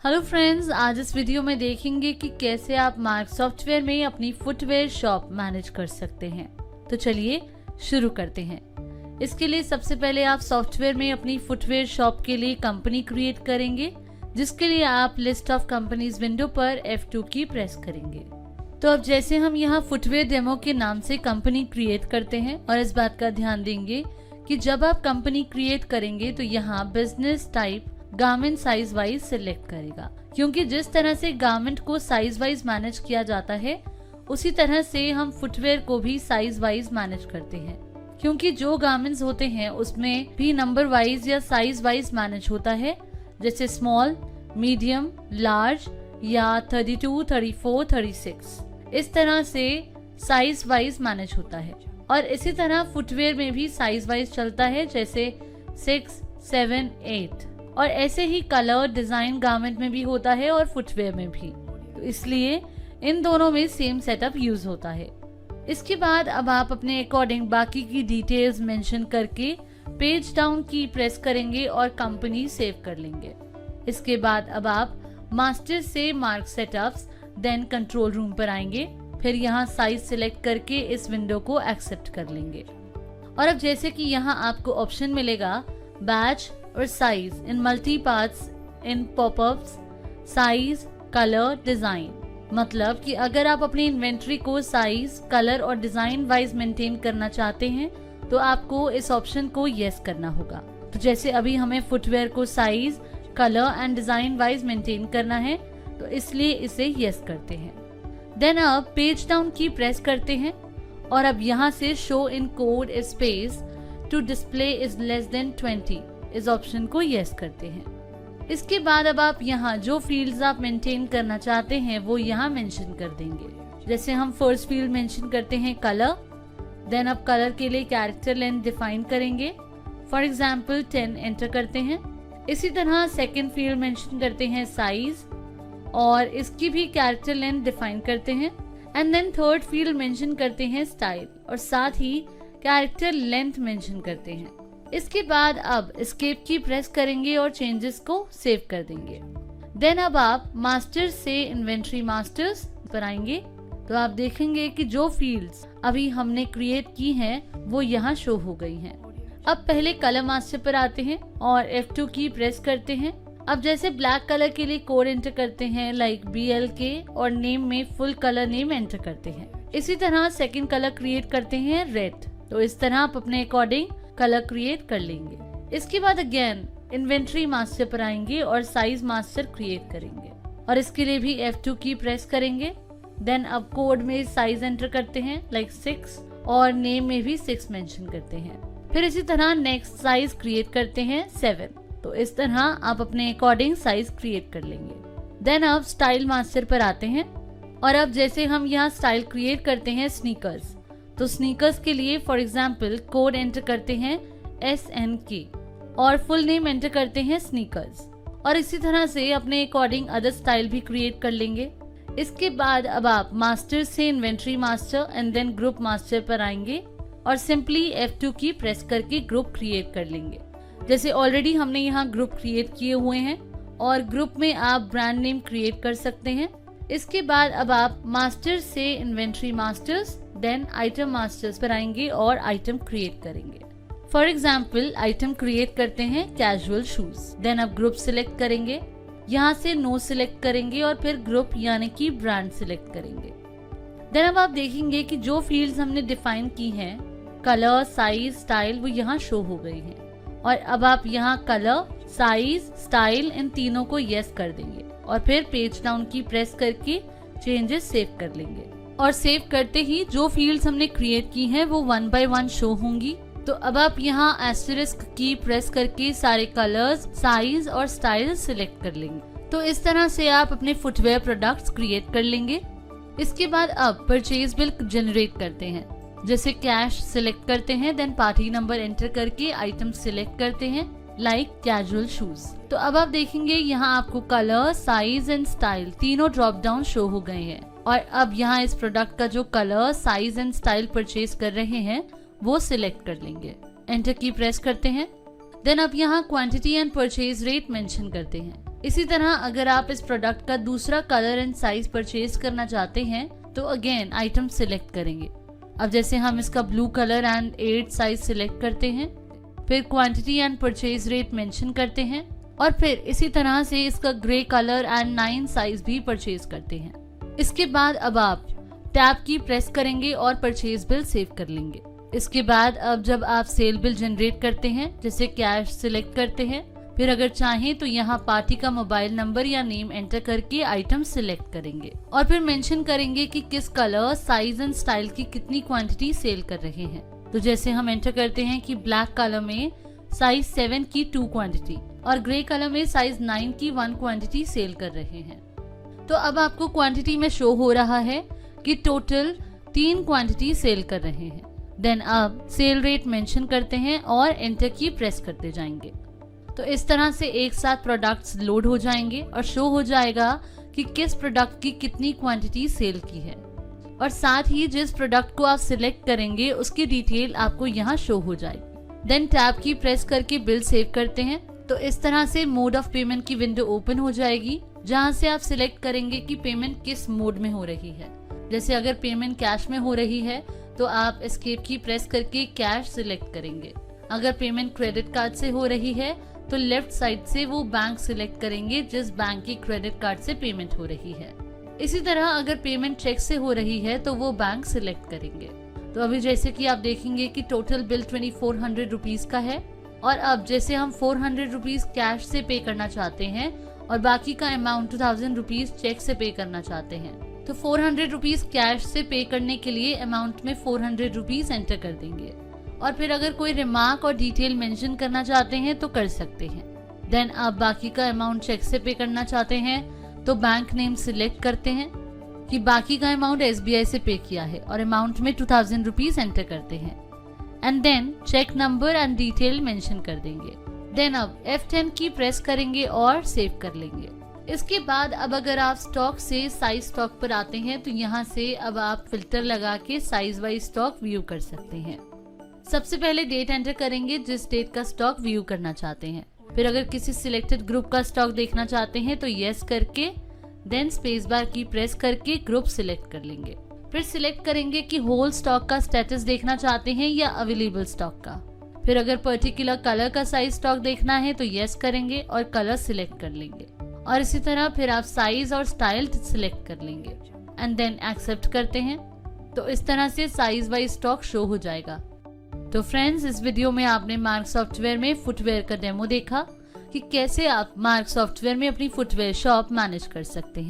Hello friends, आज इस video में देखेंगे कि कैसे आप मार्क सॉफ्टवेयर में अपनी फुटवेयर शॉप मैनेज कर सकते हैं। तो चलिए शुरू करते हैं। इसके लिए सबसे पहले आप सॉफ्टवेयर में अपनी फुटवेयर शॉप के लिए कंपनी क्रिएट करेंगे, जिसके लिए आप लिस्ट ऑफ कंपनीज विंडो पर F2 की प्रेस करेंगे। तो अब जैसे हम यहाँ फुटवेयर डेमो के नाम से कंपनी क्रिएट करते हैं, और इस बात का ध्यान देंगे कि जब आप कंपनी क्रिएट करेंगे तो यहाँ business type garment size wise select करेगा, क्योंकि जिस तरह से गारमेंट को साइज वाइज मैनेज किया जाता है उसी तरह से हम फुटवेयर को भी साइज वाइज मैनेज करते हैं। क्योंकि जो गारमेंट्स होते हैं उसमें भी नंबर वाइज या साइज वाइज मैनेज होता है, जैसे स्मॉल, मीडियम, लार्ज या 32, 34, 36 इस तरह से साइज वाइज मैनेज होता है। और इसी तरह फुटवेयर में भी साइज वाइज चलता है, जैसे 6, 7, 8। और ऐसे ही कलर डिजाइन गारमेंट में भी होता है और फुटवेयर में भी, तो इसलिए इन दोनों में सेम सेटअप यूज होता है। इसके बाद अब आप अपने अकॉर्डिंग बाकी की डिटेल्स मेंशन करके पेज डाउन की प्रेस करेंगे और कंपनी सेव कर लेंगे। इसके बाद अब आप मास्टर से mark setups, then control room पर आएंगे, फिर यहाँ साइज सिलेक्ट करके इस विंडो को एक्सेप्ट कर लेंगे। और अब जैसे कि यहाँ आपको ऑप्शन मिलेगा बैच और size in multi parts in popups, size, colour, design. मतलब कि अगर आप अपनी इन्वेंट्री को साइज, कलर और डिजाइन वाइज मेंटेन करना चाहते हैं तो आपको इस ऑप्शन को यस करना होगा। तो जैसे अभी हमें फुटवेयर को size, colour and design wise maintain करना है, तो इसलिए इसे यस करते हैं। देन अब पेज डाउन की प्रेस करते हैं और अब यहाँ से show in code space to display is less than 20 इस ऑप्शन को यस करते हैं। इसके बाद अब आप यहाँ जो फील्ड्स आप मेंटेन करना चाहते हैं वो यहाँ मेंशन कर देंगे। जैसे हम फर्स्ट फील्ड मेंशन करते हैं कलर, देन अब कलर के लिए कैरेक्टर लेंथ डिफाइन करेंगे, फॉर एग्जांपल 10 एंटर करते हैं। इसी तरह सेकंड फील्ड मेंशन करते हैं साइज और इसकी भी कैरेक्टर लेंथ डिफाइन करते हैं। And then third field mention करते हैं स्टाइल और साथ ही कैरेक्टर लेंथ मेंशन करते हैं। इसके बाद अब एस्केप की प्रेस करेंगे और चेंजेस को सेव कर देंगे। देन अब आप मास्टर्स से इन्वेंट्री मास्टर्स पर आएंगे, तो आप देखेंगे कि जो फील्ड्स अभी हमने क्रिएट की हैं वो यहाँ शो हो गई हैं। अब पहले कलर मास्टर पर आते हैं और F2 की प्रेस करते हैं। अब जैसे ब्लैक कलर के लिए कोड एंटर करते हैं लाइक BLK और नेम में फुल कलर नेम एंटर करते हैं। इसी तरह सेकंड कलर क्रिएट करते हैं रेड, तो इस तरह आप अपने अकॉर्डिंग कलर क्रिएट कर लेंगे। इसके बाद अगेन इन्वेंट्री मास्टर पर आएंगे और साइज मास्टर क्रिएट करेंगे और इसके लिए भी F2 की प्रेस करेंगे। देन अब कोड में साइज एंटर करते हैं लाइक 6 और नेम में भी 6 मेंशन करते हैं। फिर इसी तरह नेक्स्ट साइज क्रिएट करते हैं 7, तो इस तरह आप अपने अकॉर्डिंग साइज क्रिएट कर लेंगे। देन अब स्टाइल मास्टर पर आते हैं और अब जैसे हम यहाँ स्टाइल क्रिएट करते हैं स्नीकर्स, तो स्नीकर्स के लिए फॉर एग्जाम्पल कोड एंटर करते हैं SNK और फुल नेम एंटर करते हैं स्नीकर्स और इसी तरह से अपने अकॉर्डिंग अदर स्टाइल भी क्रिएट कर लेंगे। इसके बाद अब आप मास्टर से inventory master and then group master पर आएंगे और सिंपली F2 की प्रेस करके ग्रुप क्रिएट कर लेंगे। जैसे ऑलरेडी हमने यहाँ ग्रुप क्रिएट किए हुए हैं और ग्रुप में आप ब्रांड नेम क्रिएट कर सकते हैं। इसके बाद अब आप मास्टर से inventory masters then item masters पर आएंगे और आइटम क्रिएट करेंगे। फॉर एग्जाम्पल आइटम क्रिएट करते हैं कैजुअल शूज। देन अब ग्रुप सिलेक्ट करेंगे, यहाँ से नो सिलेक्ट करेंगे और फिर ग्रुप यानी कि ब्रांड सिलेक्ट करेंगे। देन अब आप देखेंगे कि जो फील्ड्स हमने डिफाइन की हैं कलर, साइज, स्टाइल, वो यहाँ शो हो गई हैं। और अब आप यहाँ कलर, साइज, स्टाइल इन तीनों को यस कर देंगे और फिर पेज डाउन की प्रेस करके चेंजेस सेव कर लेंगे। और सेव करते ही जो फील्ड्स हमने क्रिएट की हैं वो 1 by 1 शो होंगी। तो अब आप यहाँ एस्टेरिस्क की प्रेस करके सारे कलर्स, साइज और स्टाइल सिलेक्ट कर लेंगे। तो इस तरह से आप अपने फुटवेयर प्रोडक्ट्स क्रिएट कर लेंगे। इसके बाद अब परचेज बिल जनरेट करते हैं, जैसे कैश सिलेक्ट करते हैं, देन पार्टी नंबर एंटर करके आइटम सिलेक्ट करते हैं लाइक कैजुअल शूज। तो अब आप देखेंगे यहाँ आपको कलर, साइज एंड स्टाइल तीनों ड्रॉप डाउन शो हो गए हैं। और अब यहाँ इस प्रोडक्ट का जो colour, size and style purchase कर रहे हैं वो सिलेक्ट कर लेंगे। एंटर की प्रेस करते हैं। देन अब यहाँ quantity and purchase rate mention करते हैं। इसी तरह अगर आप इस प्रोडक्ट का दूसरा कलर एंड साइज परचेज करना चाहते हैं तो अगेन आइटम सिलेक्ट करेंगे। अब जैसे हम इसका blue colour and 8 size select करते हैं, फिर quantity and purchase rate mention करते हैं और फिर इसी तरह से इसका ग्रे कलर एंड 9 साइज भी परचेज करते हैं। इसके बाद अब आप टैब की प्रेस करेंगे और परचेज बिल सेव कर लेंगे। इसके बाद अब जब आप सेल बिल जनरेट करते हैं, जैसे कैश सिलेक्ट करते हैं, फिर अगर चाहें तो यहाँ पार्टी का मोबाइल नंबर या नेम एंटर करके आइटम सिलेक्ट करेंगे और फिर मेंशन करेंगे कि किस कलर, साइज एंड स्टाइल की कितनी क्वांटिटी सेल कर रहे हैं। तो जैसे हम एंटर करते हैं कि ब्लैक कलर में साइज 7 की 2 क्वांटिटी और ग्रे कलर में साइज 9 की 1 क्वांटिटी सेल कर रहे हैं। तो अब आपको क्वांटिटी में शो हो रहा है कि टोटल 3 क्वांटिटी सेल कर रहे हैं। देन अब सेल रेट मेंशन करते हैं और एंटर की प्रेस करते जाएंगे। तो इस तरह से एक साथ प्रोडक्ट्स लोड हो जाएंगे और शो हो जाएगा कि किस प्रोडक्ट की कितनी क्वांटिटी सेल की है और साथ ही जिस प्रोडक्ट को आप सिलेक्ट करेंगे उसकी डिटेल आपको यहाँ शो हो जाएगी। देन टैब की प्रेस करके बिल सेव करते हैं। तो इस तरह से मोड ऑफ पेमेंट की विंडो ओपन हो जाएगी, जहाँ से आप सिलेक्ट करेंगे कि पेमेंट किस मोड में हो रही है। जैसे अगर पेमेंट कैश में हो रही है तो आप एस्केप की प्रेस करके कैश सिलेक्ट करेंगे। अगर पेमेंट क्रेडिट कार्ड से हो रही है तो लेफ्ट साइड से वो बैंक सिलेक्ट करेंगे जिस बैंक की क्रेडिट कार्ड से पेमेंट हो रही है। इसी तरह अगर पेमेंट चेक से हो रही है तो वो बैंक सिलेक्ट करेंगे। तो अभी जैसे कि आप देखेंगे कि टोटल बिल 2400 रुपीज का है और अब जैसे हम 400 रुपीज कैश से पे करना चाहते हैं और बाकी का अमाउंट 2000 रुपीज चेक से पे करना चाहते हैं, तो 400 रुपीज कैश से पे करने के लिए अमाउंट में 400 रुपीज एंटर कर देंगे और फिर अगर कोई रिमार्क और डिटेल मेंशन करना चाहते हैं तो कर सकते हैं। देन आप बाकी का अमाउंट चेक से पे करना चाहते हैं तो बैंक नेम सिलेक्ट करते हैं कि बाकी का अमाउंट SBI से पे किया है और अमाउंट में 2000 रुपीज एंटर करते हैं and then cheque number and detail mention कर देंगे। देन अब F10 की प्रेस करेंगे और सेव कर लेंगे। इसके बाद अब अगर आप स्टॉक से साइज स्टॉक पर आते हैं तो यहाँ से अब आप फिल्टर लगा के साइज वाइज स्टॉक व्यू कर सकते हैं। सबसे पहले डेट एंटर करेंगे जिस डेट का स्टॉक व्यू करना चाहते हैं। फिर अगर किसी सिलेक्टेड ग्रुप का स्टॉक देखना चाहते हैं तो यस करके देन स्पेस बार की प्रेस करके ग्रुप सिलेक्ट कर लेंगे। फिर सिलेक्ट करेंगे कि होल स्टॉक का स्टेटस देखना चाहते हैं या अवेलेबल स्टॉक का। फिर अगर पर्टिकुलर कलर का साइज स्टॉक देखना है तो यस करेंगे और कलर सिलेक्ट कर लेंगे और इसी तरह फिर आप साइज और स्टाइल सिलेक्ट कर लेंगे एंड देन एक्सेप्ट करते हैं। तो इस तरह से साइज वाइज स्टॉक शो हो जाएगा। तो फ्रेंड्स, इस वीडियो में आपने मार्क सॉफ्टवेयर में फुटवेयर का डेमो देखा कि कैसे आप मार्क सॉफ्टवेयर में अपनी फुटवेयर शॉप मैनेज कर सकते हैं।